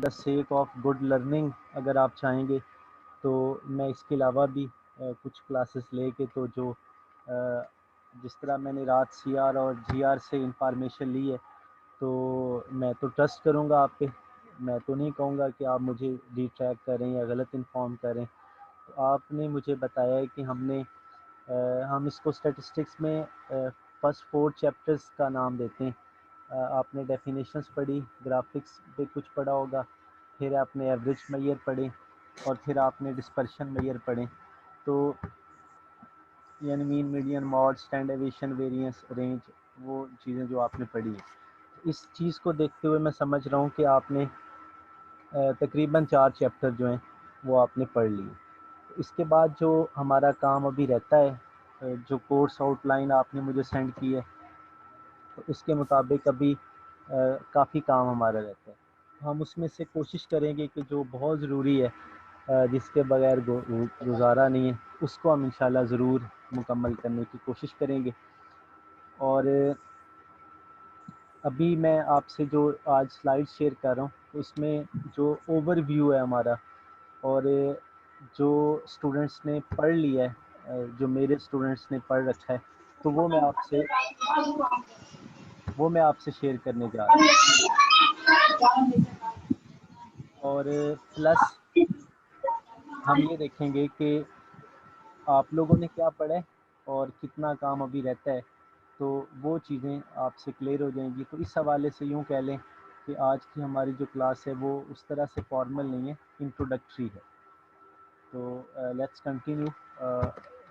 The sake of good learning अगर आप चाहेंगे तो मैं इसके अलावा भी कुछ क्लासेस लेके तो जो जिस तरह मैंने रात सीआर और जीआर से इंफॉर्मेशन ली है तो मैं तो ट्रस्ट करूँगा आप पे। मैं तो नहीं कहूँगा कि आप मुझे डिट्रैक्ट करें या गलत इन्फॉर्म करें। तो आपने मुझे बताया है कि हम इसको स्टैटिस्टिक्स में फर्स्ट 4 चैप्टर्स का नाम देते हैं। आपने डेफिनेशंस पढ़ी, ग्राफिक्स पे कुछ पढ़ा होगा, फिर आपने एवरेज मेजर पढ़े और फिर आपने डिस्पर्शन मेजर पढ़े। तो यानी mean, median, mod, stand deviation, variance, range, वो चीज़ें जो आपने पढ़ी हैं। इस चीज़ को देखते हुए मैं समझ रहा हूँ कि आपने तकरीबन 4 चैप्टर जो हैं वो आपने पढ़ लिए। इसके बाद जो हमारा काम अभी रहता है, जो कोर्स आउटलाइन आपने मुझे सेंड की है, तो उसके मुताबिक अभी काफ़ी काम हमारा रहता है। हम उसमें से कोशिश करेंगे कि जो बहुत ज़रूरी है, जिसके बगैर गुजारा नहीं है, उसको हम इंशाल्लाह ज़रूर मुकम्मल करने की कोशिश करेंगे। और अभी मैं आपसे जो आज स्लाइड शेयर कर रहा हूँ उसमें जो ओवरव्यू है हमारा, और जो स्टूडेंट्स ने पढ़ लिया है, जो मेरे स्टूडेंट्स ने पढ़ रखा है, तो वो मैं आपसे शेयर करने जा रहा हूँ। और प्लस हम ये देखेंगे कि आप लोगों ने क्या पढ़ा है और कितना काम अभी रहता है, तो वो चीज़ें आपसे क्लियर हो जाएंगी। तो इस हवाले से यूँ कह लें कि आज की हमारी जो क्लास है वो उस तरह से फॉर्मल नहीं है, इंट्रोडक्टरी है। तो लेट्स कंटिन्यू,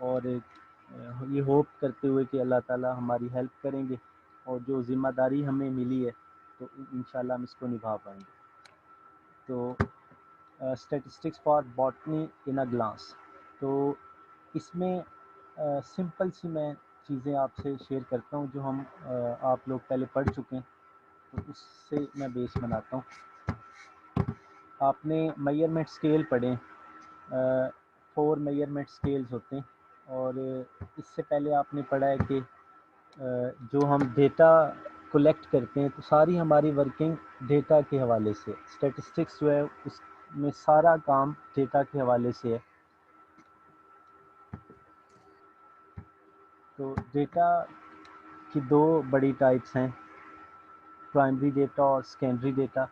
और ये होप करते हुए कि अल्लाह ताला हमारी हेल्प करेंगे और जो ज़िम्मेदारी हमें मिली है तो इंशाल्लाह हम इसको निभा पाएंगे। तो statistics for botany in a glass, तो इसमें सिंपल सी मैं चीज़ें आपसे शेयर करता हूँ जो हम आप लोग पहले पढ़ चुके हैं, तो उससे मैं बेस बनाता हूँ। आपने मेजरमेंट स्केल पढ़े, 4 मेजरमेंट स्केल्स होते हैं, और इससे पहले आपने पढ़ा है कि जो हम डेटा कलेक्ट करते हैं तो सारी हमारी वर्किंग डेटा के हवाले से, स्टैटिस्टिक्स जो है उसमें सारा काम डेटा के हवाले से है। तो डेटा की 2 बड़ी टाइप्स हैं, प्राइमरी डेटा और सेकेंडरी डेटा।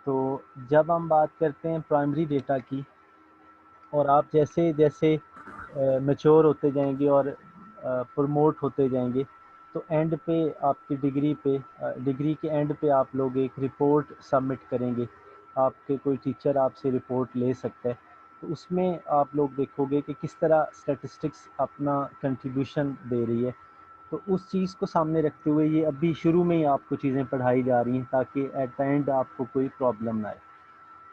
तो जब हम बात करते हैं प्राइमरी डेटा की, और आप जैसे जैसे मैच्योर होते जाएंगे और प्रमोट होते जाएंगे, तो एंड पे आपकी डिग्री के एंड पे आप लोग एक रिपोर्ट सबमिट करेंगे। आपके कोई टीचर आपसे रिपोर्ट ले सकता है, तो उसमें आप लोग देखोगे कि किस तरह स्टैटिस्टिक्स अपना कंट्रीब्यूशन दे रही है। तो उस चीज़ को सामने रखते हुए ये अभी शुरू में ही आपको चीज़ें पढ़ाई जा रही हैं ताकि एट द एंड आपको कोई प्रॉब्लम ना आए।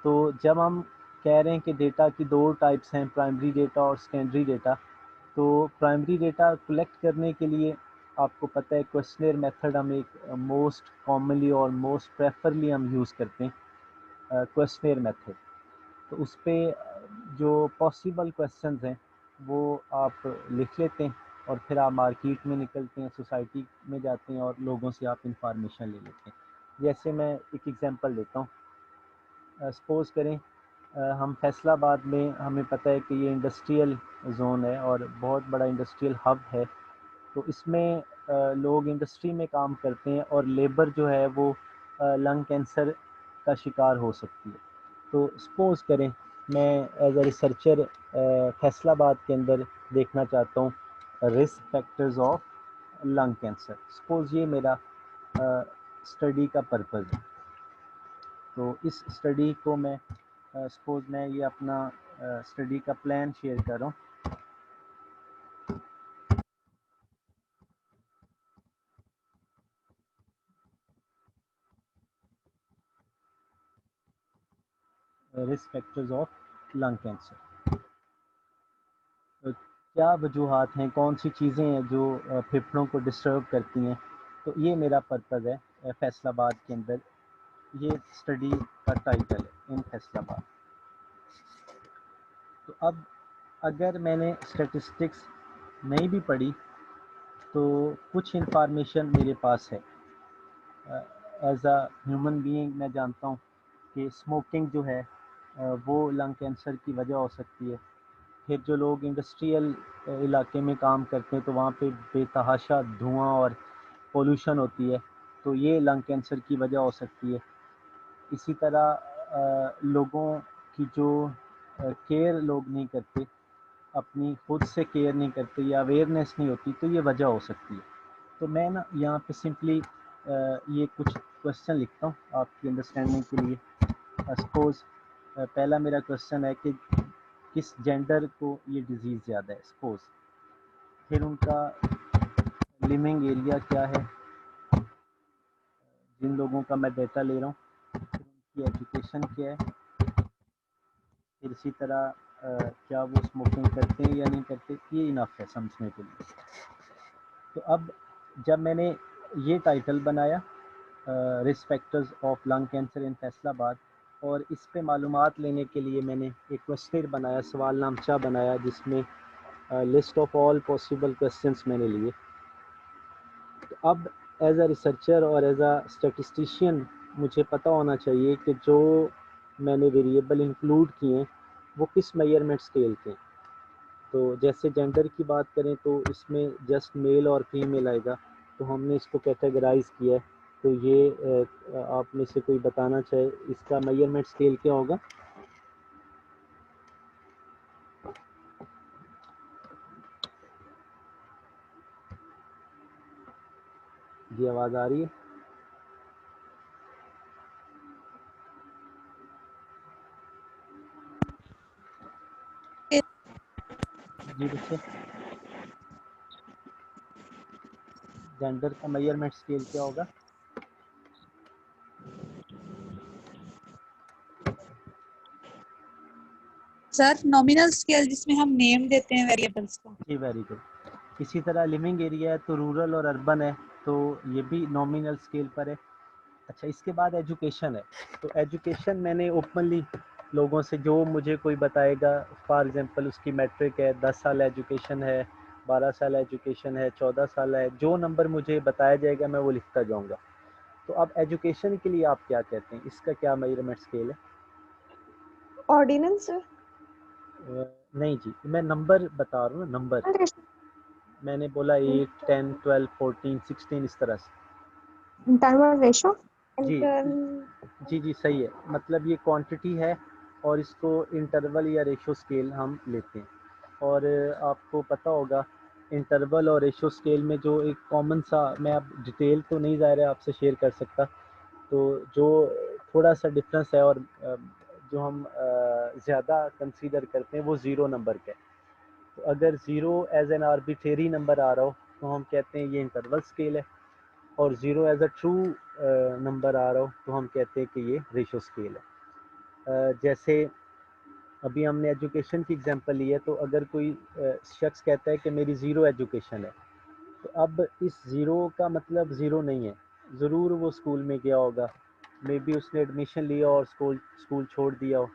तो जब हम कह रहे हैं कि डेटा की 2 टाइप्स हैं, प्राइमरी डेटा और सेकेंडरी डेटा, तो प्राइमरी डेटा कलेक्ट करने के लिए आपको पता है क्वेश्चनर मेथड हम एक मोस्ट कॉमनली और मोस्ट प्रेफरली हम यूज़ करते हैं, क्वेश्चनर मेथड। तो उस पर जो पॉसिबल क्वेश्चंस हैं वो आप लिख लेते हैं और फिर आप मार्केट में निकलते हैं, सोसाइटी में जाते हैं और लोगों से आप इंफॉर्मेशन ले लेते हैं। जैसे मैं एक एग्जांपल देता हूँ, सपोज़ करें हम फैसलाबाद में, हमें पता है कि ये इंडस्ट्रियल जोन है और बहुत बड़ा इंडस्ट्रियल हब है। तो इसमें लोग इंडस्ट्री में काम करते हैं और लेबर जो है वो लंग कैंसर का शिकार हो सकती है। तो सपोज़ करें मैं एज अ रिसर्चर फैसलाबाद के अंदर देखना चाहता हूँ risk factors of lung cancer. Suppose ये मेरा स्टडी का पर्पज़ है। तो इस स्टडी को मैं सपोज़ मैं ये अपना स्टडी का प्लान शेयर कर रहा हूँ। Risk factors of lung cancer, क्या वजूहात हैं, कौन सी चीज़ें हैं जो फेफड़ों को डिस्टर्ब करती हैं। तो ये मेरा पर्पज़ है फैसलाबाद के अंदर, ये स्टडी का टाइटल है इन फैसलाबाद। तो अब अगर मैंने स्टैटिस्टिक्स नहीं भी पढ़ी तो कुछ इंफॉर्मेशन मेरे पास है। एज अ ह्यूमन बीइंग मैं जानता हूँ कि स्मोकिंग जो है वो लंग कैंसर की वजह हो सकती है। फिर जो लोग इंडस्ट्रियल इलाके में काम करते हैं तो वहाँ पे बेतहाशा धुआं और पोल्यूशन होती है, तो ये लंग कैंसर की वजह हो सकती है। इसी तरह लोगों की जो केयर लोग नहीं करते, अपनी खुद से केयर नहीं करते या अवेयरनेस नहीं होती, तो ये वजह हो सकती है। तो मैं ना यहाँ पे सिंपली ये कुछ क्वेश्चन लिखता हूँ आपकी अंडरस्टैंडिंग के लिए। सपोज पहला मेरा क्वेश्चन है कि किस जेंडर को ये डिजीज़ ज़्यादा है, सपोज। फिर उनका लिविंग एरिया क्या है, जिन लोगों का मैं डेटा ले रहा हूँ। फिर उनकी एजुकेशन क्या है। फिर इसी तरह क्या वो स्मोकिंग करते हैं या नहीं करते। ये इनफ है समझने के लिए। तो अब जब मैंने ये टाइटल बनाया risk factors of lung cancer in Faisalabad, और इस पे मालूमात लेने के लिए मैंने एक क्वेश्चन बनाया, सवाल नामचा बनाया, जिसमें list of all possible questions मैंने लिए। तो अब एज अ रिसर्चर और एज अ स्टैटिस्टिशियन मुझे पता होना चाहिए कि जो मैंने वेरिएबल इंक्लूड किए हैं वो किस मेजरमेंट स्केल के हैं। तो जैसे जेंडर की बात करें तो इसमें जस्ट मेल और फीमेल आएगा, तो हमने इसको कैटेगराइज किया है। तो ये आप में से कोई बताना चाहे इसका मेजरमेंट स्केल क्या होगा। जी आवाज़ आ रही है? जी बच्चे, जेंडर का मेजरमेंट स्केल क्या होगा? सर नॉमिनल स्केल, जिसमें हम नेम देते हैं वेरिएबल्स को। जी वेरी गुड। इसी तरह लिविंग एरिया है तो रूरल और अर्बन है, तो ये भी नॉमिनल स्केल पर है। अच्छा, इसके बाद एजुकेशन है। तो एजुकेशन मैंने ओपनली लोगों से, जो मुझे कोई बताएगा, फॉर एग्जांपल उसकी मैट्रिक है, 10 साल एजुकेशन है, 12 साल एजुकेशन है, 14 साल है, जो नंबर मुझे बताया जाएगा मैं वो लिखता जाऊंगा। तो अब एजुकेशन के लिए आप क्या कहते हैं, इसका क्या मेजरमेंट स्केल है? Ordinal sir. नहीं जी, मैं नंबर बता रहा हूँ ना, नंबर। मैंने बोला 8, 10, 12, 14, 16 इस तरह से। Interval ratio. जी जी जी सही है, मतलब ये क्वांटिटी है और इसको इंटरवल या रेशो स्केल हम लेते हैं। और आपको पता होगा इंटरवल और रेशो स्केल में जो एक कॉमन सा, मैं अब डिटेल तो नहीं ज़ाहिर है आपसे शेयर कर सकता, तो जो थोड़ा सा डिफरेंस है और जो हम ज़्यादा कंसीडर करते हैं वो ज़ीरो नंबर का है। तो अगर zero as an arbitrary number आ रहा हो तो हम कहते हैं ये इंटरवल स्केल है, और zero as a true number आ रहा हो तो हम कहते हैं कि ये रेशो स्केल है। जैसे अभी हमने एजुकेशन की एग्जांपल ली है, तो अगर कोई शख्स कहता है कि मेरी ज़ीरो एजुकेशन है, तो अब इस ज़ीरो का मतलब ज़ीरो नहीं है, ज़रूर वो स्कूल में गया होगा, मे बी उसने एडमिशन लिया और स्कूल छोड़ दिया हो,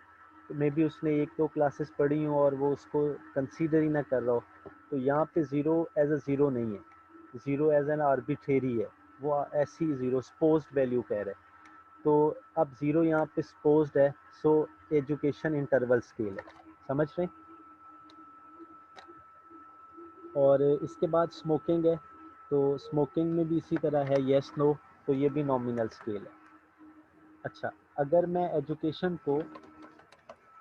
तो मे बी उसने एक दो क्लासेस पढ़ी हो और वो उसको कंसीडर ही ना कर रहा हो। तो यहाँ पे ज़ीरो एज अ ज़ीरो नहीं है, ज़ीरो एज एन आर्बिट्रेरी है, वो ऐसी ज़ीरो सपोज्ड वैल्यू कह रहे हैं। तो अब ज़ीरो यहाँ पे सपोज्ड है, सो एजुकेशन इंटरवल स्केल है, समझ रहे हैं? और इसके बाद स्मोकिंग है, तो स्मोकिंग में भी इसी तरह है, येस नो, तो ये भी नॉमिनल स्केल है। अच्छा, अगर मैं एजुकेशन को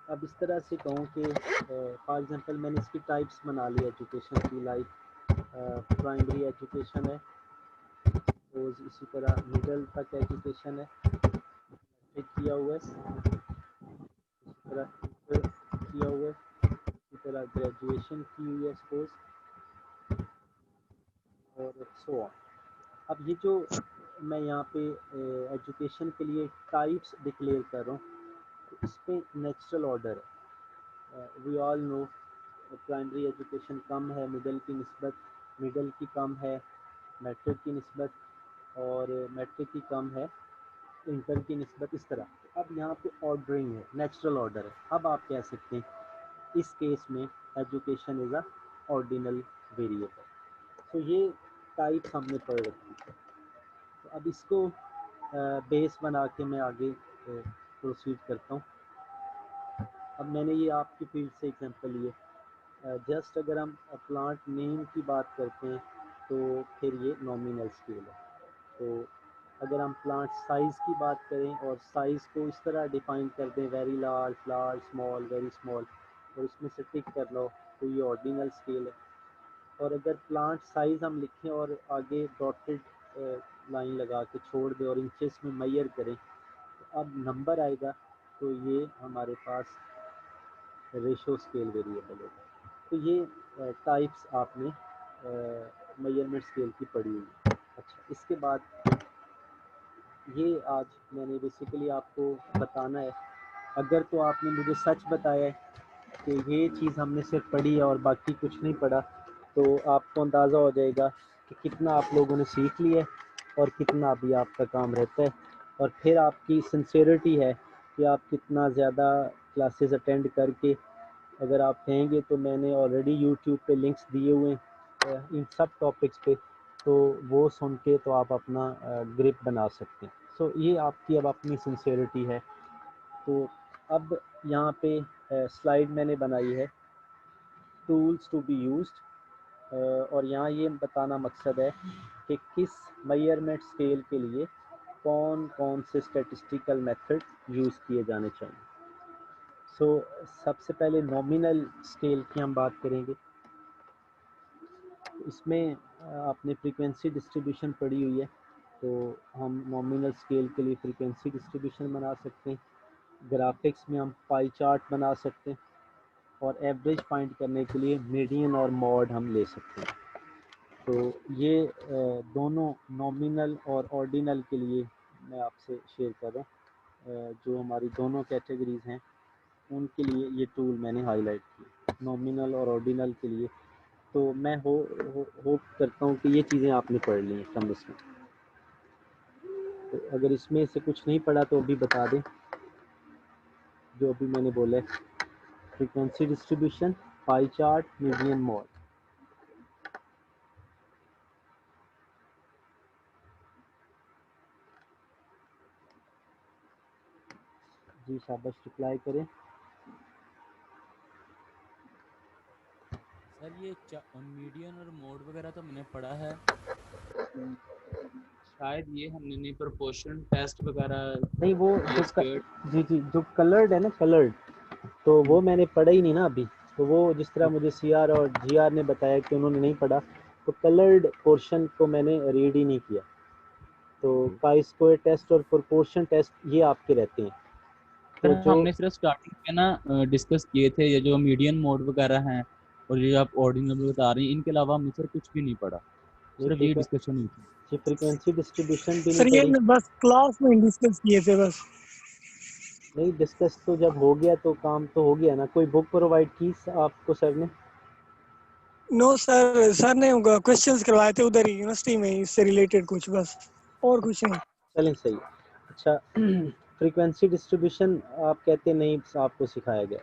अब इस तरह से कहूँ कि फॉर एग्जांपल मैंने इसकी टाइप्स बना ली एजुकेशन की, लाइक प्राइमरी एजुकेशन है, तो इसी तरह मिडिल तक एजुकेशन है, मैट्रिक किया हुआ है, इसी तरह इंटर किया हुआ है, इसी तरह ग्रेजुएशन की हुई है सपोज, और सो ऑन। अब ये जो मैं यहाँ पे एजुकेशन के लिए टाइप्स डिक्लेयर कर रहा हूँ, तो इस पे नेचुरल ऑर्डर है। We all know primary education कम है मिडिल की निस्बत, मिडिल की कम है मैट्रिक की निस्बत, और मैट्रिक की कम है इंटर की निस्बत, इस तरह। अब यहाँ पे ऑर्डरिंग है, नेचुरल ऑर्डर है। अब आप कह सकते हैं इस केस में education is a ordinal variable. तो ये टाइप्स हमने पढ़ रखी है। तो अब इसको बेस बना के मैं आगे प्रोसीड करता हूँ। अब मैंने ये आपकी फील्ड से एग्जांपल लिए, जस्ट अगर हम प्लांट नेम की बात करते हैं तो फिर ये नॉमिनल स्केल है। तो अगर हम प्लांट साइज़ की बात करें और साइज़ को इस तरह डिफाइन कर दें, very large, large, small, very small, और इसमें से टिक कर लो, तो ये ऑर्डिनल स्केल है। और अगर प्लांट साइज़ हम लिखें और आगे डॉटेड लाइन लगा के छोड़ दें और इंचेस में मेजर करें, तो अब नंबर आएगा, तो ये हमारे पास रेशो स्केल वेरिएबल होगा। तो ये टाइप्स आपने मेजरमेंट स्केल की पढ़ी हुई है। अच्छा, इसके बाद ये आज मैंने बेसिकली आपको बताना है, अगर तो आपने मुझे सच बताया है कि ये चीज़ हमने सिर्फ पढ़ी है और बाकी कुछ नहीं पढ़ा, तो आपको अंदाज़ा हो जाएगा कि कितना आप लोगों ने सीख लिया है और कितना अभी आपका काम रहता है। और फिर आपकी सिंसेरिटी है कि आप कितना ज़्यादा क्लासेस अटेंड करके, अगर आप कहेंगे तो मैंने ऑलरेडी यूट्यूब पे लिंक्स दिए हुए हैं इन सब टॉपिक्स पे, तो वो सुन के तो आप अपना ग्रिप बना सकते हैं। सो ये आपकी अब अपनी सिंसेरिटी है। तो अब यहाँ पे स्लाइड मैंने बनाई है, टूल्स टू बी यूज्ड, और यहाँ ये बताना मकसद है कि किस मेजरमेंट स्केल के लिए कौन कौन से स्टैटिस्टिकल मेथड यूज़ किए जाने चाहिए। सो सबसे पहले नॉमिनल स्केल की हम बात करेंगे। इसमें आपने फ्रीक्वेंसी डिस्ट्रीब्यूशन पढ़ी हुई है, तो हम नॉमिनल स्केल के लिए फ्रीक्वेंसी डिस्ट्रीब्यूशन बना सकते हैं। ग्राफिक्स में हम पाई चार्ट बना सकते हैं, और एवरेज फाइंड करने के लिए मीडियन और मॉड हम ले सकते हैं। तो ये दोनों नॉमिनल और ऑर्डिनल के लिए मैं आपसे शेयर कर रहा हूँ, जो हमारी दोनों कैटेगरीज हैं उनके लिए ये टूल मैंने हाईलाइट किया, नॉमिनल और ऑर्डिनल के लिए। तो मैं होप करता हूँ कि ये चीज़ें आपने पढ़ ली हैं कम इसमें। तो अगर इसमें से कुछ नहीं पढ़ा तो अभी बता दें, जो अभी मैंने बोला है, frequency distribution, pie chart, median, mode. जी शाबाश, रिप्लाई करें। सर ये मीडियन और मोड वगैरह तो मैंने पढ़ा है, शायद ये हमने नहीं, प्रोपोर्शन टेस्ट वगैरह नहीं, वो ये जो स्क्वायर। जी जी, जो कलर्ड है ना, कलर्ड, तो वो मैंने पढ़ा ही नहीं ना अभी। तो वो जिस तरह मुझे सीआर और जीआर ने बताया कि उन्होंने नहीं पढ़ा, तो कलर्ड पोर्शन को मैंने रीड ही नहीं किया। तो पाई स्क्वायर टेस्ट और प्रोपोर्शन टेस्ट ये आपके रहते हैं। तो सर जो हमने सिर्फ स्टार्टिंग में ना डिस्कस किए थे ये जो मीडियन मोड वगैरह हैं, और ये आप ऑर्डिनल बता रही हैं, इनके अलावा हमने सर कुछ भी नहीं पढ़ा, सिर्फ ये डिस्कशन हुई थी। फ्रीक्वेंसी डिस्ट्रीब्यूशन भी नहीं सर ये पढ़ी। बस क्लास में डिस्कस किए थे बस। नहीं, डिस्कस तो जब हो गया तो काम तो हो गया ना। कोई बुक प्रोवाइड की आपको सर ने? नो सर, सर ने क्वेश्चंस करवाए थे उधर ही यूनिवर्सिटी में, इससे रिलेटेड कुछ, बस और कुछ नहीं। चलें, सही है। अच्छा, फ्रीक्वेंसी डिस्ट्रीब्यूशन आप कहते नहीं आपको सिखाया गया,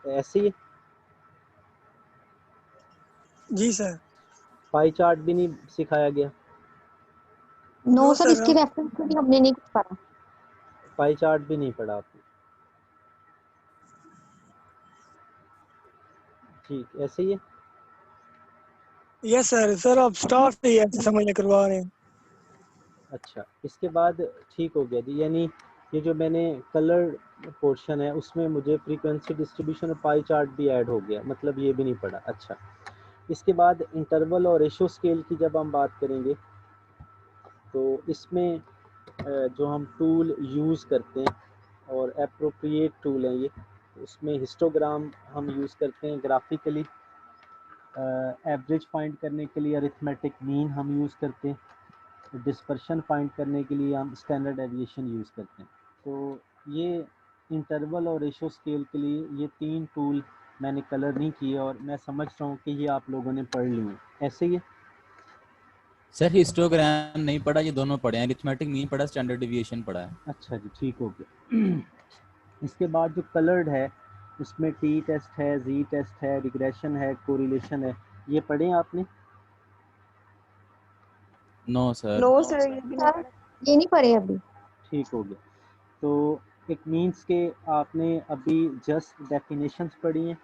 ऐसे ही है? जी सर। पाई चार्ट भी नहीं सिखाया गया? नो सर, सर इसके रेफरेंस में भी हमने नहीं कुछ पढ़ा। पाई चार्ट भी नहीं पढ़ा आपने? ठीक, ऐसे ही है। यस सर, सर आप स्टार्ट से ही ऐसे समझ करवा रहे हैं। अच्छा, इसके बाद ठीक हो गया जी। यानी ये जो मैंने कलर पोर्शन है उसमें मुझे फ्रीक्वेंसी डिस्ट्रीब्यूशन और पाई चार्ट भी ऐड हो गया, मतलब ये भी नहीं पढ़ा। अच्छा, इसके बाद इंटरवल और रेशो स्केल की जब हम बात करेंगे, तो इसमें जो हम टूल यूज़ करते हैं और एप्रोप्रिएट टूल हैं ये, उसमें हिस्टोग्राम हम यूज़ करते हैं ग्राफिकली, एवरेज फाइंड करने के लिए अरिथमेटिक मीन हम यूज़ करते हैं, डिस्पर्शन फाइंड करने के लिए हम स्टैंडर्ड डेविएशन यूज़ करते हैं। तो ये इंटरवल और रेशो स्केल के लिए ये 3 टूल मैंने कलर नहीं किए, और मैं समझ रहा हूँ कि ये आप लोगों ने पढ़ लिए हैं, ऐसे ही है? सर हिस्टोग्राम नहीं पढ़ा, ये दोनों पढ़े हैं, अरिथमेटिक नहीं पढ़ा, स्टैंडर्ड डिविएशन पढ़ा है। अच्छा जी, ठीक हो गया। इसके बाद जो कलर्ड है उसमें टी टेस्ट है, जी टेस्ट है, रिग्रेशन है, कोरिलेशन है, ये पढ़े हैं आपने? No sir. नो सर, ये भी नहीं सर पढ़ा। ये नहीं पढ़े अभी। ठीक हो गया। तो इट मीन्स के आपने अभी जस्ट डेफिनेशंस पढ़ी हैं,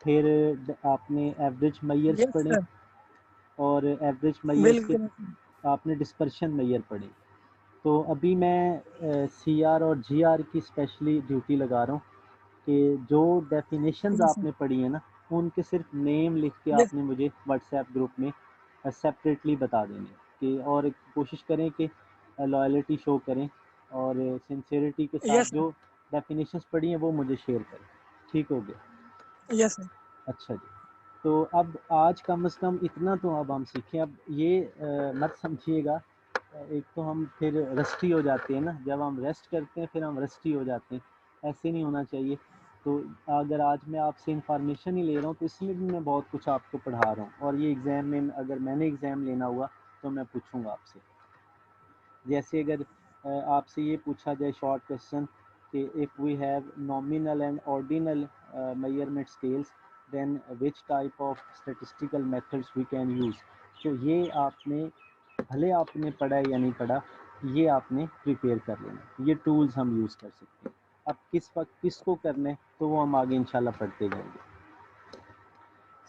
फिर आपने एवरेज मेयर्स यस पढ़े, सर, और एवरेज मेयर्स के बिल्कुल। आपने डिस्पर्शन मेयर पढ़े। तो अभी मैं CR और GR की स्पेशली ड्यूटी लगा रहा हूँ कि जो डेफिनेशंस यस सर, आपने पढ़ी है ना, उनके सिर्फ नेम लिख के यस आपने मुझे व्हाट्सएप ग्रुप में सेपरेटली बता देने कि, और कोशिश करें कि लॉयल्टी शो करें और सिंसेरिटी के साथ यस सर, जो डेफिनेशंस पढ़ी हैं वो मुझे शेयर करें। ठीक हो गया? Yes sir. अच्छा जी। तो अब आज कम से कम इतना तो अब हम सीखें। अब ये मत समझिएगा, एक तो हम फिर रस्टी हो जाते हैं ना, जब हम रेस्ट करते हैं फिर हम रस्टी हो जाते हैं, ऐसे नहीं होना चाहिए। तो अगर आज मैं आपसे इंफॉर्मेशन ही ले रहा हूँ तो इसमें भी मैं बहुत कुछ आपको पढ़ा रहा हूँ, और ये एग्ज़ाम में अगर मैंने एग्ज़ाम लेना हुआ तो मैं पूछूंगा आपसे। जैसे अगर आपसे ये पूछा जाए शॉर्ट क्वेश्चन कि if we have nominal and ordinal measurement scales then which type of statistical methods we can use, तो ये आपने, भले आपने पढ़ा या नहीं पढ़ा, ये आपने प्रिपेयर कर लेना। ये टूल्स हम यूज़ कर सकते हैं। अब किस वक्त किसको करना है तो वो हम आगे इंशाल्लाह पढ़ते जाएंगे।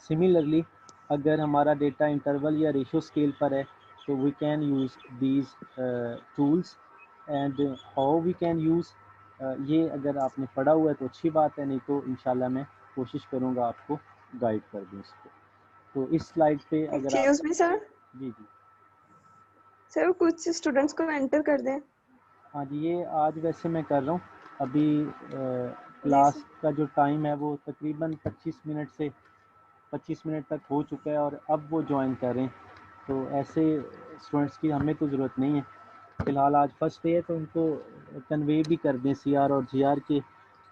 सिमिलरली अगर हमारा डेटा इंटरवल या रेशो स्केल पर है तो we can use these tools, and how we can use, ये अगर आपने पढ़ा हुआ है तो अच्छी बात है, नहीं तो इंशाल्लाह मैं कोशिश करूँगा आपको गाइड कर दूँ इसको। तो इस स्लाइड पे अगर आप, एक्सक्यूज मी सर, जी जी, सर कुछ स्टूडेंट्स को एंटर कर दें। हाँ जी, ये आज वैसे मैं कर रहा हूँ। अभी जी क्लास सर। का जो टाइम है वो तकरीबन 25 मिनट तक हो चुका है, और अब वो ज्वाइन कर रहे हैं। तो ऐसे स्टूडेंट्स की हमें तो ज़रूरत नहीं है फ़िलहाल, आज फर्स्ट डे है, तो उनको कन्वे भी कर दें CR और GR के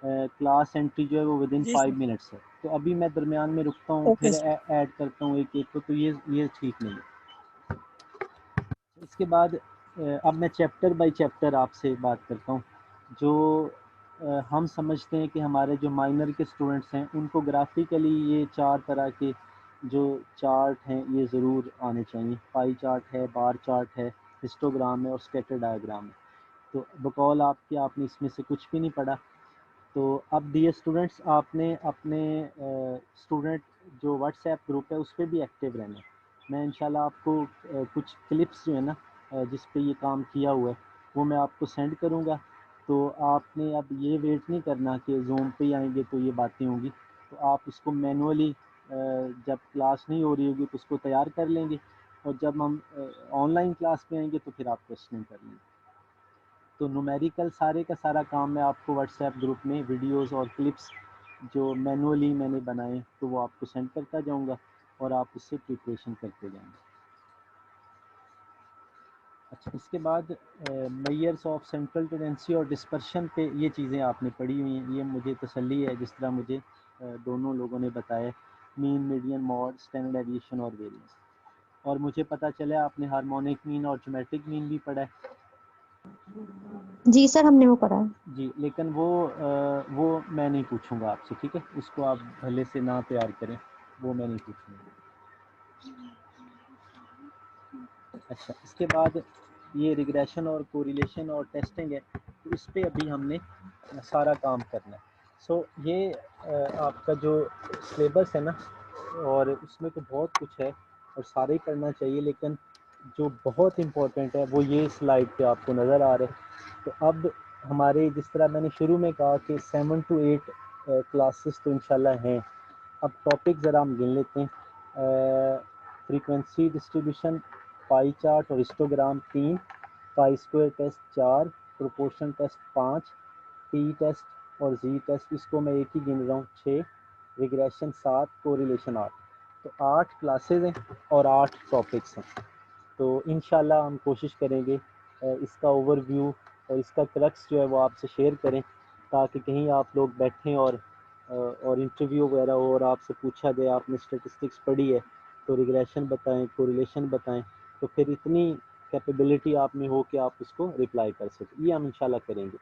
क्लास एंट्री जो है वो विदिन जी 5 सर, मिनट्स है। तो अभी मैं दरमियान में रुकता हूँ, ओके फिर सर। ऐड करता हूँ एक एक को, तो ये ठीक नहीं है। इसके बाद अब मैं चैप्टर बाय चैप्टर आपसे बात करता हूँ। जो हम समझते हैं कि हमारे जो माइनर के स्टूडेंट्स हैं उनको ग्राफिकली ये 4 तरह के जो चार्ट हैं ये ज़रूर आने चाहिए। पाई चार्ट है, बार चार्ट है, हिस्टोग्राम है और स्कैटर डायग्राम है। तो बकौल आपके आपने इसमें से कुछ भी नहीं पढ़ा। तो अब डियर स्टूडेंट्स, आपने अपने स्टूडेंट जो व्हाट्सएप ग्रुप है उस पर भी एक्टिव रहना है। मैं इंशाल्लाह आपको कुछ क्लिप्स जो है ना जिस पे ये काम किया हुआ है वो मैं आपको सेंड करूँगा। तो आपने अब ये वेट नहीं करना कि जूम पे ही आएंगे तो ये बातें होंगी। तो आप इसको मैनुअली जब क्लास नहीं हो रही होगी तो उसको तैयार कर लेंगे, और जब हम ऑनलाइन क्लास में आएंगे तो फिर आप क्वेश्चन कर लेंगे। तो न्यूमेरिकल सारे का सारा काम मैं आपको व्हाट्सएप ग्रुप में वीडियोस और क्लिप्स जो मैनुअली मैंने बनाए तो वो आपको सेंड करता जाऊंगा, और आप उससे प्रिपरेशन करते जाएंगे। अच्छा, इसके बाद मेयर्स ऑफ सेंट्रल टेंडेंसी और डिस्पर्शन पे ये चीज़ें आपने पढ़ी हुई हैं, ये मुझे तसल्ली है जिस तरह मुझे दोनों लोगों ने बताया, mean, median, mod, standard deviation और वेरिएंस। और मुझे पता चला आपने हार्मोनिक मीन और ज्योमेट्रिक मीन भी पढ़ा है। जी सर, हमने वो पढ़ा है। जी, लेकिन वो मैं नहीं पूछूंगा आपसे, ठीक है? उसको आप भले से ना तैयार करें, वो मैं नहीं पूछूंगा। अच्छा, इसके बाद ये रिग्रेशन और कोरिलेशन और टेस्टिंग है, तो इस पे अभी हमने सारा काम करना है। सो ये आपका जो सिलेबस है ना, और उसमें तो बहुत कुछ है और सारे ही पढ़ना चाहिए, लेकिन जो बहुत इम्पोर्टेंट है वो ये स्लाइड पे आपको नज़र आ रहा है। तो अब हमारे, जिस तरह मैंने शुरू में कहा कि 7 to 8 क्लासेस तो इंशाल्लाह हैं। अब टॉपिक ज़रा हम गिन लेते हैं। फ्रीक्वेंसी डिस्ट्रीब्यूशन, पाई चार्ट और histogram 3, pie square test 4, proportion test 5, T test और जी टेस्ट, इसको मैं एक ही गिन रहा हूँ 6, रिग्रेशन 7, कोरिलेशन 8। तो 8 क्लासेज हैं और 8 टॉपिक्स हैं। तो इंशाल्लाह हम कोशिश करेंगे इसका ओवरव्यू और इसका क्रक्स जो है वो आपसे शेयर करें, ताकि कहीं आप लोग बैठें और इंटरव्यू वगैरह हो और आपसे पूछा जाए आपने स्टैटिस्टिक्स पढ़ी है तो रिग्रेशन बताएं, कोरिलेशन बताएं, तो फिर इतनी कैपेबिलिटी आप में हो कि आप उसको रिप्लाई कर सकें। ये हम इंशाल्लाह करेंगे।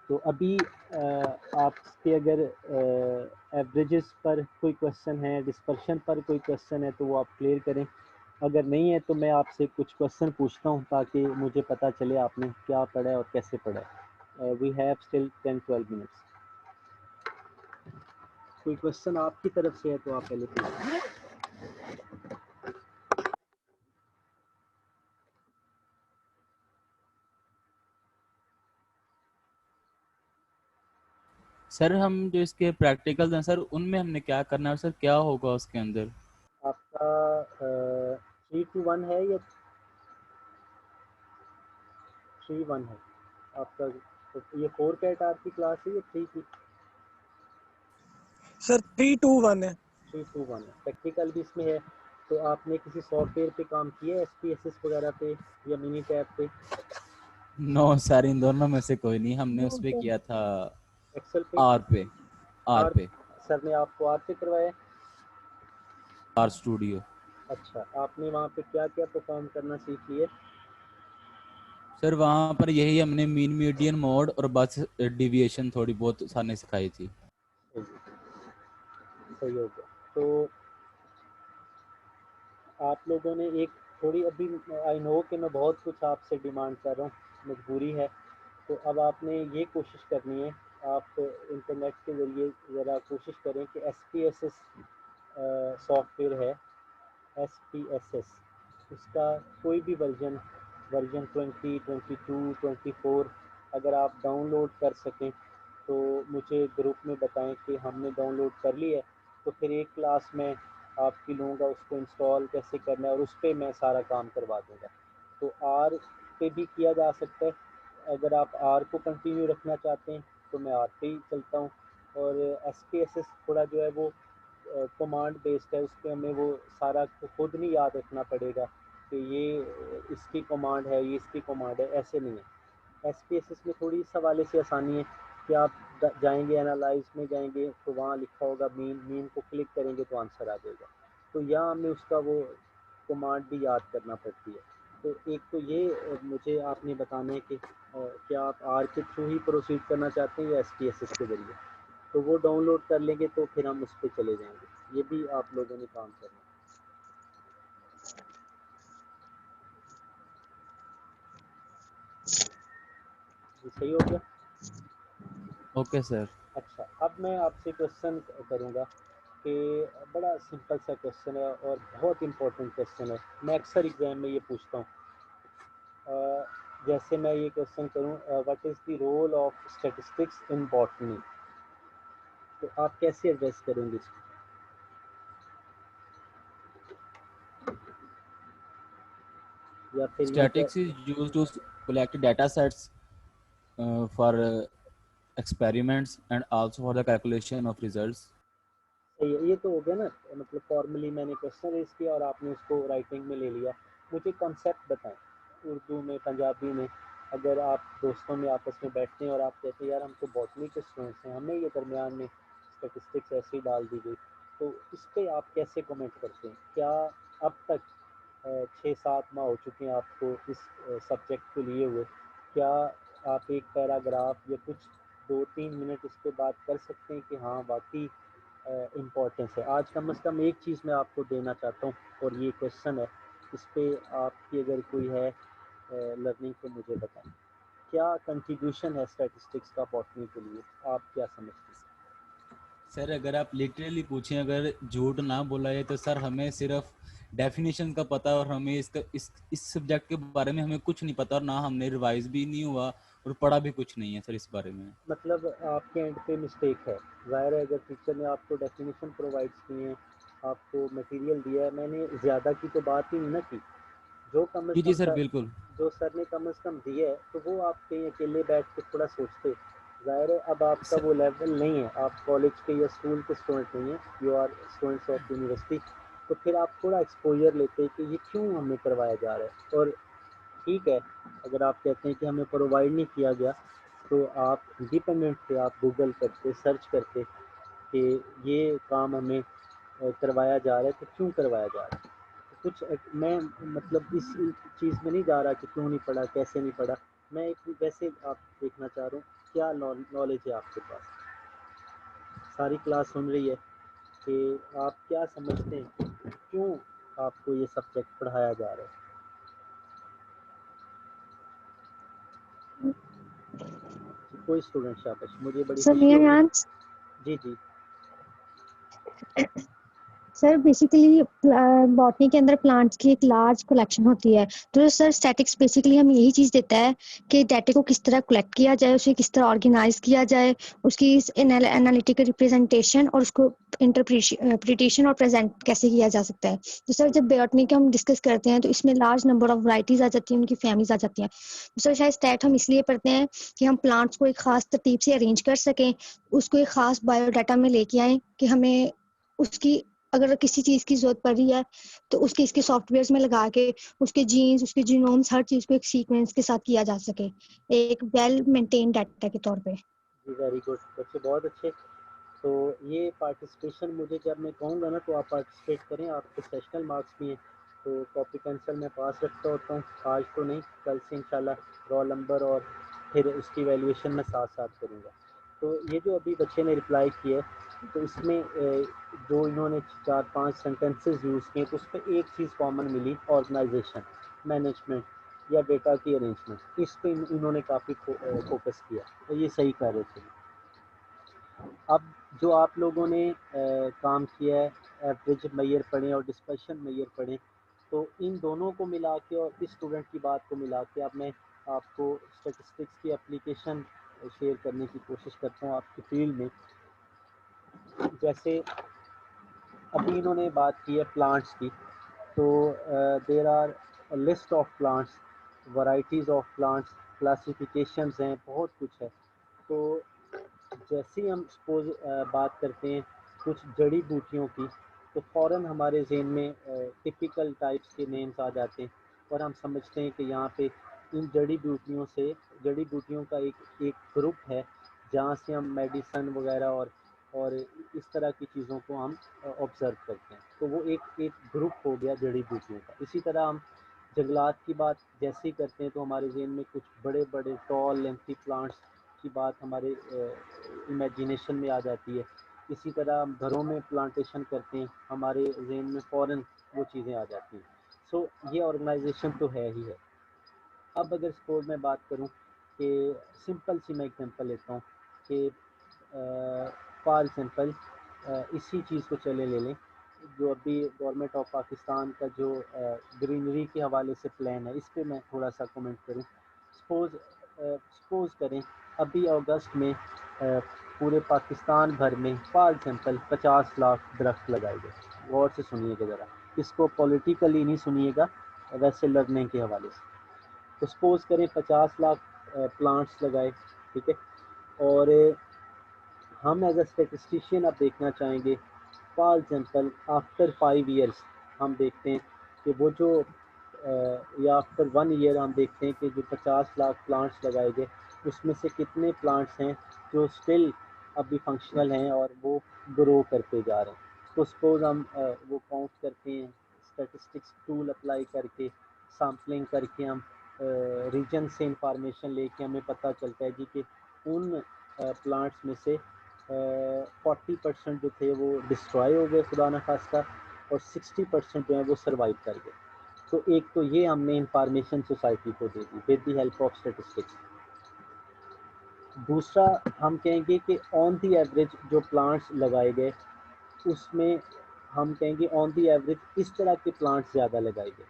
तो अभी आपके अगर एवरेजेस पर कोई क्वेश्चन है, डिस्पर्शन पर कोई क्वेश्चन है तो वो आप क्लियर करें। अगर नहीं है तो मैं आपसे कुछ क्वेश्चन पूछता हूँ ताकि मुझे पता चले आपने क्या पढ़ा है और कैसे पढ़ा है। We have still 10-12 minutes. कोई क्वेश्चन आपकी तरफ से है तो आप पहले पूछिए। सर हम जो इसके प्रैक्टिकल्स हैं सर उनमें हमने क्या करना है सर, क्या होगा उसके अंदर? आपका 3-1 है या 3-1 है आपका? तो ये 4 कैट आपकी क्लास है या 3 की? सर 3-2-1 है। 3-2-1 है। प्रैक्टिकल भी इसमें है। तो आपने किसी सॉफ्टवेयर पे काम किया है, SPSS वगैरह पे या मिनी टैब पे? नो सर, इन दोनों में से कोई नहीं, हमने उस पे किया था एक्सेल पे? आर पे। Are are? पे, सर ने आपको आर पे करवाया? R studio. अच्छा, आपने वहाँ पे क्या क्या परफॉर्म करना सीख लिया? सर वहाँ पर यही हमने मीन मीडियन मोड और बस डिविएशन थोड़ी बहुत सर ने सिखाई थी। सही हो गया। तो आप लोगों ने एक थोड़ी अभी, आई नो कि मैं बहुत कुछ आपसे डिमांड कर रहा हूँ, मजबूरी है। तो अब आपने ये कोशिश करनी है, आप इंटरनेट के ज़रिए ज़रा कोशिश करें कि SPSS सॉफ्टवेयर है, SPSS, उसका कोई भी वर्जन 20, 22, 24 अगर आप डाउनलोड कर सकें तो मुझे ग्रुप में बताएं कि हमने डाउनलोड कर लिया है। तो फिर एक क्लास में आपकी लूँगा, उसको इंस्टॉल कैसे करना है और उस पर मैं सारा काम करवा दूँगा। तो आर पे भी किया जा सकता है। अगर आप आर को कंटिन्यू रखना चाहते हैं तो मैं आर पे ही चलता हूँ। और SPSS थोड़ा जो है वो कमांड बेस्ड है, उस पर हमें वो सारा खुद नहीं याद रखना पड़ेगा कि ये इसकी कमांड है, ये इसकी कमांड है, ऐसे नहीं है। SPSS में थोड़ी इस हवाले से आसानी है कि आप जाएंगे एनालाइज में जाएंगे तो वहाँ लिखा होगा मीन, मीन को क्लिक करेंगे तो आंसर आ जाएगा। तो यहाँ हमें उसका वो कमांड भी याद करना पड़ती है। तो एक तो ये मुझे आपने बताना है कि क्या आप आर के थ्रू ही प्रोसीड करना चाहते हैं या SPSS के ज़रिए। तो वो डाउनलोड कर लेंगे तो फिर हम उस पर चले जाएंगे। ये भी आप लोगों ने काम करना है। जी सही हो गया। Okay sir. अच्छा, अब मैं आपसे क्वेश्चन करूँगा कि बड़ा सिंपल सा क्वेश्चन है और बहुत इम्पोर्टेंट क्वेश्चन है। मैं अक्सर एग्जाम में ये पूछता हूँ। जैसे मैं ये क्वेश्चन करूँ, what is the role of statistics in botany, तो आप कैसे एड्रेस करेंगे इसको? या फिर यूँ statics is used to collect data sets for experiments and also for the calculation of results. सही है। ये तो हो गया ना, मतलब फॉर्मली मैंने क्वेश्चन रेज किया और आपने उसको राइटिंग में ले लिया। मुझे कॉन्सेप्ट बताएं उर्दू में, पंजाबी में। अगर आप दोस्तों में आपस में बैठते हैं और आप कहते हैं यार हम तो बॉटनी के स्टूडेंट्स हैं, हमें ये दरमियान में स्टेटिस्टिक्स ऐसे ही डाल दी गई, तो इस पर आप कैसे कमेंट करते हैं? क्या अब तक 6-7 माह हो चुके हैं आपको इस सब्जेक्ट को लिए हुए, क्या आप एक पैराग्राफ या कुछ 2-3 मिनट इस पर बात कर सकते हैं कि हाँ वाकई इम्पोर्टेंस है? आज कम से कम एक चीज़ मैं आपको देना चाहता हूँ और ये क्वेश्चन है, इस पर आपकी अगर कोई है लर्निंग तो मुझे बताएं। क्या कंट्रीब्यूशन है स्टैटिस्टिक्स का बॉटनी के लिए, आप क्या समझते हैं? सर अगर आप लिटरली पूछें, अगर झूठ ना बोला जाए तो सर हमें सिर्फ डेफिनेशन का पता और हमें इसका इस सब्जेक्ट के बारे में हमें कुछ नहीं पता और ना हमने रिवाइज भी नहीं हुआ और पढ़ा भी कुछ नहीं है सर इस बारे में। मतलब आपके एंड पे मिस्टेक है। ज़ाहिर है अगर टीचर ने आपको डेफिनेशन प्रोवाइड की है, आपको मटेरियल दिया है, मैंने ज़्यादा की तो बात ही नहीं ना की। जो कम जी से जी कम सर सर, बिल्कुल। जो सर ने कम से कम दिया है तो वो आप कहीं अकेले बैठ के थोड़ा सोचते। ज़ाहिर है अब आपका सर, वो लेवल नहीं है, आप कॉलेज के या स्कूल के स्टूडेंट नहीं हैं, you are students of university. तो फिर आप थोड़ा एक्सपोजर लेते हैं कि ये क्यों हमें करवाया जा रहा है। और ठीक है, अगर आप कहते हैं कि हमें प्रोवाइड नहीं किया गया तो आप इंडिपेंडेंट थे, आप गूगल करते, सर्च करते कि ये काम हमें करवाया जा रहा है तो क्यों करवाया जा रहा है। कुछ मैं मतलब इस चीज़ में नहीं जा रहा कि क्यों नहीं पढ़ा, कैसे नहीं पढ़ा। मैं एक वैसे आप देखना चाह रहा हूँ क्या नॉलेज है आपके पास। सारी क्लास सुन रही है कि आप क्या समझते हैं क्यों आपको ये सब्जेक्ट पढ़ाया जा रहा है। कोई स्टूडेंट, शाबाश, मुझे बड़ी सर खुशी होगी। मेरा जी जी सर बेसिकली बॉटनी के अंदर प्लांट्स की एक लार्ज कलेक्शन होती है, तो सर स्टैटिक्स बेसिकली हमें यही चीज़ देता है कि डाटा को किस तरह कलेक्ट किया जाए, उसे किस तरह ऑर्गेनाइज किया जाए, उसकी एनालिटिकल रिप्रेजेंटेशन और उसको इंटरप्रिटेशन और प्रेजेंट कैसे किया जा सकता है। तो सर जब बॉटनी के हम डिस्कस करते हैं तो इसमें लार्ज नंबर ऑफ वराइटीज़ आ जाती हैं, उनकी फैमिलीज आ जाती हैं। तो सर शायद स्टैट हम इसलिए पढ़ते हैं कि हम प्लांट्स को एक ख़ास तरतीब से अरेंज कर सकें, उसको एक ख़ास बायोडाटा में लेके आएँ कि हमें उसकी अगर किसी चीज़ की ज़रूरत पड़ रही है तो उसके इसके सॉफ्टवेयर्स में लगा के उसके जीन्स, उसके जीनोम्स, हर चीज़ को एक सीक्वेंस के साथ किया जा सके, एक वेल मेंटेन डाटा के तौर पे। जी, वेरी गुड बच्चे, बहुत अच्छे। तो ये पार्टिसिपेशन, मुझे जब मैं कहूँगा ना तो आप पार्टिसिपेट करें, आपके सेशनल मार्क्स भी हैं, तो कॉपी पेंसिल मैं पास रखता होता हूँ, आज तो नहीं, कल से इंशाल्लाह रोल नंबर और फिर उसकी वैल्यूएशन मैं साथ साथ करूँगा। तो ये जो अभी बच्चे ने रिप्लाई किया तो इसमें जो इन्होंने 4-5 सेंटेंसेस यूज़ किए तो उस पर एक चीज़ कॉमन मिली, ऑर्गेनाइजेशन, मैनेजमेंट या डेटा की अरेंजमेंट, इस पे इन्होंने काफ़ी फोकस किया, तो ये सही कर रहे थे। अब जो आप लोगों ने काम किया है, एवरेज मेजर पढ़ें और डिस्पर्शन मेजर पढ़ें, तो इन दोनों को मिला के और इस स्टूडेंट की बात को मिला के अब मैं आपको स्टैटिस्टिक्स की एप्लीकेशन शेयर करने की कोशिश करता हूँ आपकी फील्ड में। जैसे अभी इन्होंने बात की है प्लांट्स की, तो there are list of plants, varieties of plants, classifications हैं, बहुत कुछ है। तो जैसे ही हम सपोज बात करते हैं कुछ जड़ी बूटियों की, तो फ़ौरन हमारे जहन में टिपिकल टाइप्स के नेम्स आ जाते हैं और हम समझते हैं कि यहाँ पे इन जड़ी बूटियों का एक ग्रुप है जहाँ से हम मेडिसन वगैरह और इस तरह की चीज़ों को हम ऑब्ज़र्व करते हैं। तो वो एक ग्रुप हो गया जड़ी बूटियों का। इसी तरह हम जंगलात की बात जैसे ही करते हैं तो हमारे जहन में कुछ बड़े बड़े टॉल लेंथी प्लांट्स की बात हमारे इमेजिनेशन में आ जाती है। इसी तरह हम घरों में प्लांटेशन करते हैं, हमारे जहन में फ़ौरन वो चीज़ें आ जाती हैं। सो ये ऑर्गेनाइजेशन तो है ही है। अब अगर सपोज मैं बात करूं कि सिंपल सी मैं एग्जांपल लेता हूं कि फॉर एग्जांपल इसी चीज़ को चले ले लें, जो अभी गवर्नमेंट ऑफ पाकिस्तान का जो ग्रीनरी के हवाले से प्लान है, इस पे मैं थोड़ा सा कमेंट करूं। सपोज करें अभी अगस्त में पूरे पाकिस्तान भर में फॉर एग्जांपल 50 लाख दरख्त लगाए गए। गौर से सुनिएगा ज़रा, इसको पॉलिटिकली नहीं सुनिएगा, वैसे लर्निंग के हवाले से। तो सपोज करें 50 लाख प्लांट्स लगाए, ठीक है, और हम एज अ स्टेटिस्टिशियन अब देखना चाहेंगे फॉर एग्जांपल आफ्टर 5 ईयर्स हम देखते हैं कि वो जो या आफ्टर 1 ईयर हम देखते हैं कि जो 50 लाख प्लांट्स लगाए गए उसमें से कितने प्लांट्स हैं जो स्टिल अभी फंक्शनल हैं और वो ग्रो करते जा रहे हैं। तो सपोज हम वो काउंट करते हैं स्टैटिस्टिक्स टूल अप्लाई करके, सैम्पलिंग करके, हम रीजन से इंफॉर्मेशन लेके हमें पता चलता है जी कि उन प्लांट्स में से 40% जो थे वो डिस्ट्रॉय हो गए खुदा न खास्ता, और 60% जो है वो सर्वाइव कर गए। तो एक तो ये हमने इंफॉर्मेशन सोसाइटी को दे दी with the help of statistics. दूसरा हम कहेंगे कि ऑन दी एवरेज जो प्लांट्स लगाए गए उसमें हम कहेंगे ऑन दी एवरेज इस तरह के प्लांट्स ज़्यादा लगाए गए,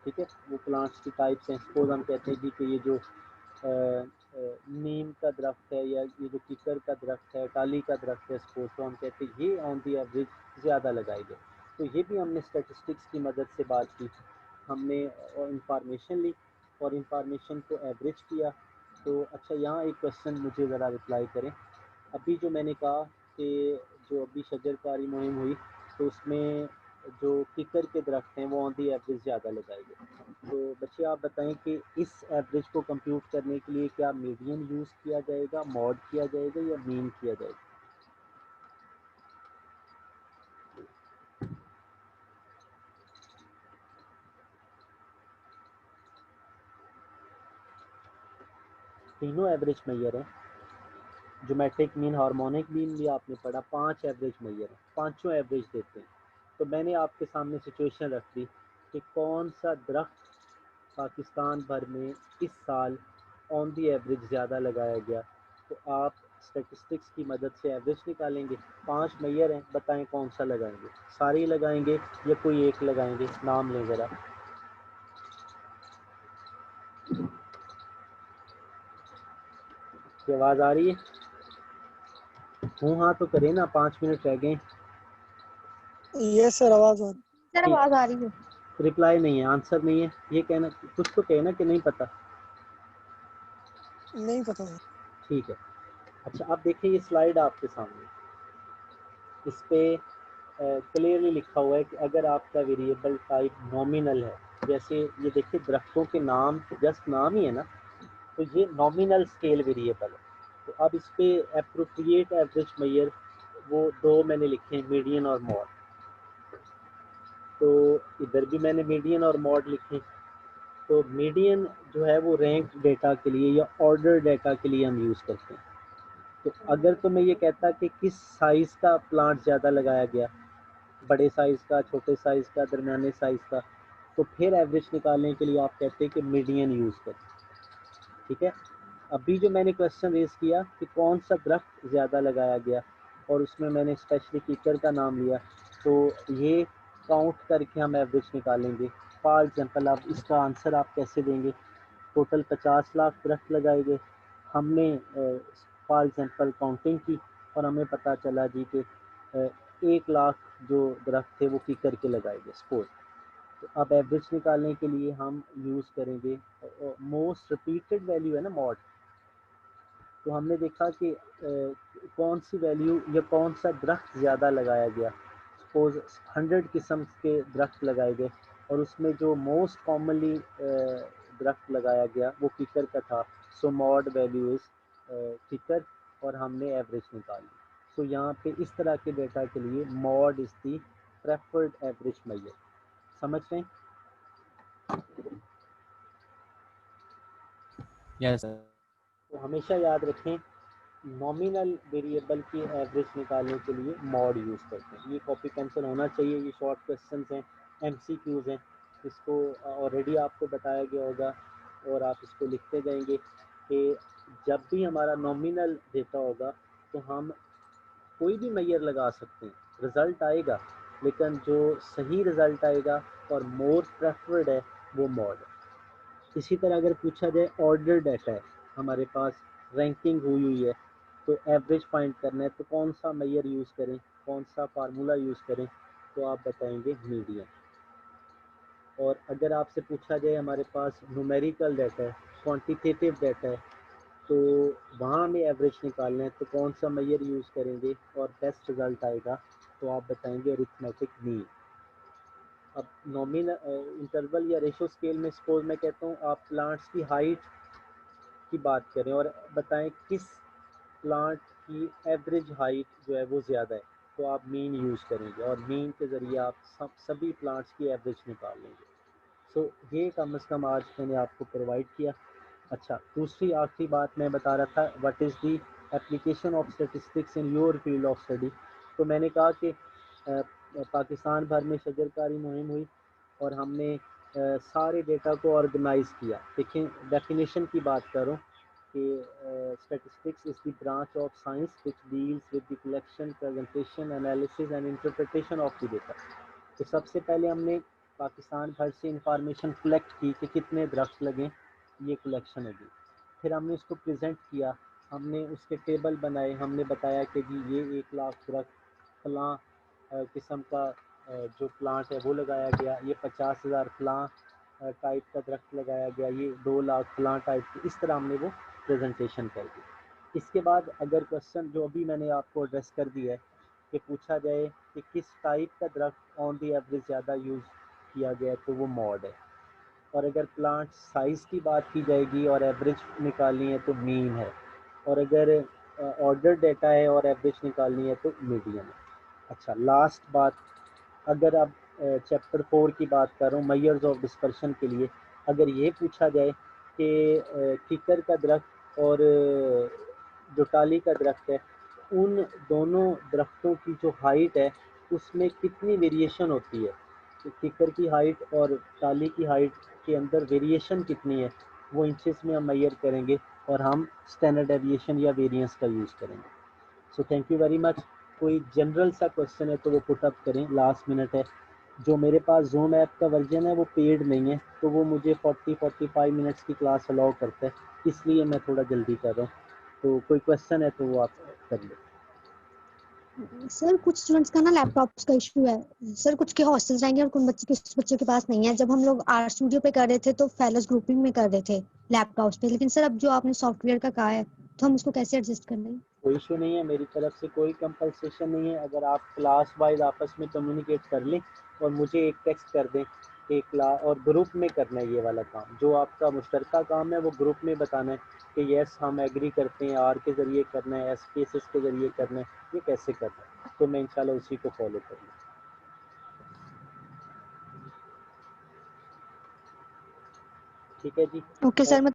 ठीक है। वो प्लांट्स की टाइप्स हैं, सपोज हम कहते हैं कि ये जो नीम का दरख्त है या ये जो किकर का दरख्त है, टाली का दरख्त है सपोज, तो हम कहते हैं ये ऑन दी एवरेज ज़्यादा लगाए गए। तो ये भी हमने स्टैटिस्टिक्स की मदद से बात की, हमने इंफॉर्मेशन ली और इंफॉर्मेशन को एवरेज किया। तो अच्छा, यहाँ एक क्वेश्चन मुझे ज़रा रिप्लाई करें। अभी जो मैंने कहा कि जो अभी शजरकारी मुहिम हुई तो उसमें जो किकर के दरख्त हैं वो ऑन दी एवरेज ज़्यादा लगाए गए। तो बच्चे आप बताएं कि इस एवरेज को कंप्यूट करने के लिए क्या मीडियन यूज़ किया जाएगा, मॉड किया जाएगा या मीन किया जाएगा? तीनों एवरेज मेजर हैं, ज्योमेट्रिक मीन, हार्मोनिक मीन भी आपने पढ़ा, 5 एवरेज मेजर हैं, पांचों एवरेज देते हैं। तो मैंने आपके सामने सिचुएशन रख दी कि कौन सा दरख्त पाकिस्तान भर में इस साल ऑन दी एवरेज ज़्यादा लगाया गया, तो आप स्टैटिस्टिक्स की मदद से एवरेज निकालेंगे। 5 मैयर हैं, बताएं कौन सा लगाएंगे, सारे ही लगाएंगे या कोई एक लगाएंगे, नाम लें ज़रा। की आवाज़ आ रही है? हूँ हाँ तो करें ना, 5 मिनट रह गए। ये सर आवाज आ रही। सर आवाज आ रही है। रिप्लाई नहीं है, आंसर नहीं है, ये कहना कुछ तो कहना कि नहीं पता। नहीं पता सर। ठीक है, अच्छा आप देखिए ये स्लाइड आपके सामने, इस पे क्लियरली लिखा हुआ है कि अगर आपका वेरिएबल टाइप नॉमिनल है, जैसे ये देखिए दरख्तों के नाम जस्ट नाम ही है ना, तो ये नॉमिनल स्केल वेरिएबल है। तो अब इस पे एप्रोप्रिएट एवरेज मेजर वो दो मैंने लिखे हैं, मीडियन और मॉड। तो इधर भी मैंने मीडियन और मॉड लिखे। तो मीडियन जो है वो रैंक डेटा के लिए या ऑर्डर डेटा के लिए हम यूज़ करते हैं। तो अगर तो मैं ये कहता कि किस साइज़ का प्लांट ज़्यादा लगाया गया, बड़े साइज़ का, छोटे साइज़ का, दरमियाने साइज़ का, तो फिर एवरेज निकालने के लिए आप कहते हैं कि मीडियन यूज़ करें। ठीक है, अभी जो मैंने क्वेश्चन रेज किया कि कौन सा दरख्त ज़्यादा लगाया गया और उसमें मैंने स्पेशली कीकर का नाम लिया, तो ये काउंट करके हम एवरेज निकालेंगे। फॉर एग्जांपल आप इसका आंसर आप कैसे देंगे, टोटल 50 लाख दरख्त लगाए गए, हमने फॉर एग्जांपल काउंटिंग की और हमें पता चला जी कि 1 लाख जो दरख्त थे वो कीकर के लगाए गए सपोज। तो अब एवरेज निकालने के लिए हम यूज़ करेंगे मोस्ट रिपीटेड वैल्यू है ना मॉड। तो हमने देखा कि कौन सी वैल्यू या कौन सा दरख्त ज़्यादा लगाया गया। सपोज 100 किस्म के दरख्त लगाए गए और उसमें जो मोस्ट कॉमनली दरख्त लगाया गया वो कीकर का था। सो मॉड वैल्यू इज़ कीकर और हमने एवरेज निकाली। सो यहाँ पे इस तरह के डेटा के लिए mode is the preferred average measure. समझ रहे हैं? यस तो हमेशा याद रखें नॉमिनल वेरिएबल की एवरेज निकालने के लिए मॉड यूज़ करते हैं। ये कॉपी पेंसिल होना चाहिए, ये शॉर्ट क्वेश्चंस हैं, एमसीक्यूज़ हैं, इसको ऑलरेडी आपको बताया गया होगा और आप इसको लिखते जाएंगे कि जब भी हमारा नॉमिनल डेटा होगा तो हम कोई भी मेजर लगा सकते हैं, रिज़ल्ट आएगा, लेकिन जो सही रिज़ल्ट आएगा और मोर प्रेफर्ड है वो मॉड है। इसी तरह अगर पूछा जाए ऑर्डर डाटा है, हमारे पास रैंकिंग हुई है, तो एवरेज फाइंड करना है, तो कौन सा मेजर यूज़ करें, कौन सा फार्मूला यूज़ करें, तो आप बताएंगे मीडियन। और अगर आपसे पूछा जाए हमारे पास न्यूमेरिकल डाटा है, क्वांटिटेटिव डाटा है, तो वहाँ हमें एवरेज निकालना है, तो कौन सा मेजर यूज़ करेंगे और बेस्ट रिज़ल्ट आएगा, तो आप बताएंगे अरिथमेटिक मीन। अब नॉमिनल इंटरवल या रेशो स्केल में सपोज मैं कहता हूँ आप प्लांट्स की हाइट की बात करें और बताएं किस प्लांट की एवरेज हाइट जो है वो ज़्यादा है, तो आप मीन यूज़ करेंगे और मीन के ज़रिए आप सभी प्लांट्स की एवरेज निकाल लेंगे। सो ये कम से कम आज मैंने आपको प्रोवाइड किया। अच्छा, दूसरी आखिरी बात मैं बता रहा था, what is the application of statistics in your field of study. तो मैंने कहा कि पाकिस्तान भर में शजरकारी मुहिम हुई और हमने सारे डेटा को ऑर्गेनाइज़ किया। देखें डेफिनेशन की बात करूँ कि statistics is the branch of science which deals with the collection, presentation, analysis and interpretation of the data. तो सबसे पहले हमने पाकिस्तान भर से इंफॉर्मेशन कलेक्ट की कि कितने दरख्त लगे, ये कलेक्शन होगी। फिर हमने उसको प्रेजेंट किया, हमने उसके टेबल बनाए, हमने बताया कि जी ये 1 लाख दरख्त फलां किस्म का जो प्लांट है वो लगाया गया, ये 50,000 फलां टाइप का दरख्त लगाया गया, ये 2 लाख फलां टाइप की, इस तरह हमने वो प्रेजेंटेशन कर दी। इसके बाद अगर क्वेश्चन जो अभी मैंने आपको एड्रेस कर दिया है कि पूछा जाए कि किस टाइप का दरख्त ऑन दी एवरेज ज़्यादा यूज़ किया गया है, तो वो मॉड है। और अगर प्लांट साइज़ की बात की जाएगी और एवरेज निकालनी है तो मीन है। और अगर ऑर्डर डेटा है और एवरेज निकालनी है तो मीडियन है। अच्छा, लास्ट बात, अगर आप चैप्टर 4 की बात कर रहा हूँ मेजर्स ऑफ डिस्पर्शन के लिए, अगर ये पूछा जाए कि कीकर का दरख्त और जो टाली का दरख्त है, उन दोनों दरख्तों की जो हाइट है उसमें कितनी वेरिएशन होती है, तो कीकर की हाइट और टाली की हाइट के अंदर वेरिएशन कितनी है, वो इंचेस में हम मेजर करेंगे और हम स्टैंडर्ड डेविएशन या वेरिएंस का यूज़ करेंगे। So thank you very much. कोई जनरल सा क्वेश्चन है तो वो पुट अप करें, लास्ट मिनट है। जो मेरे पास जूम ऐप का वर्जन है वो पेड नहीं है, तो वो मुझे 40-45 मिनट्स की क्लास अलाउ करता है, इसलिए मैं थोड़ा जल्दी कर रहा हूँ। तो कोई क्वेश्चन है तो वो आप कर लो। सर कुछ स्टूडेंट्स का ना लैपटॉप्स का इशू है सर, कुछ के हॉस्टल्स रहेंगे और कुछ बच्चों के पास नहीं है। जब हम लोग आर स्टूडियो पे कर रहे थे तो फेलोज ग्रुपिंग में कर रहे थे लैपटॉप्स पे, लेकिन सर अब जो आपने सॉफ्टवेयर का कहा है तो हम उसको कैसे एडजस्ट कर लेंगे? कोई इशू नहीं है, मेरी तरफ से कोई कंपलसेशन नहीं है। अगर आप क्लास वाइज आपस में कम्युनिकेट कर लें और मुझे एक टेक्स्ट कर दें कि क्लास और ग्रुप में करना है ये वाला काम, जो आपका मुश्तरका काम है वो ग्रुप में बताना है कि यस हम एग्री करते हैं, आर के ज़रिए करना है, एस केसेस के ज़रिए करना है, ये कैसे करना है, तो मैं इंशाल्लाह उसी को फॉलो करूँगा। ठीक है जी। Okay sir.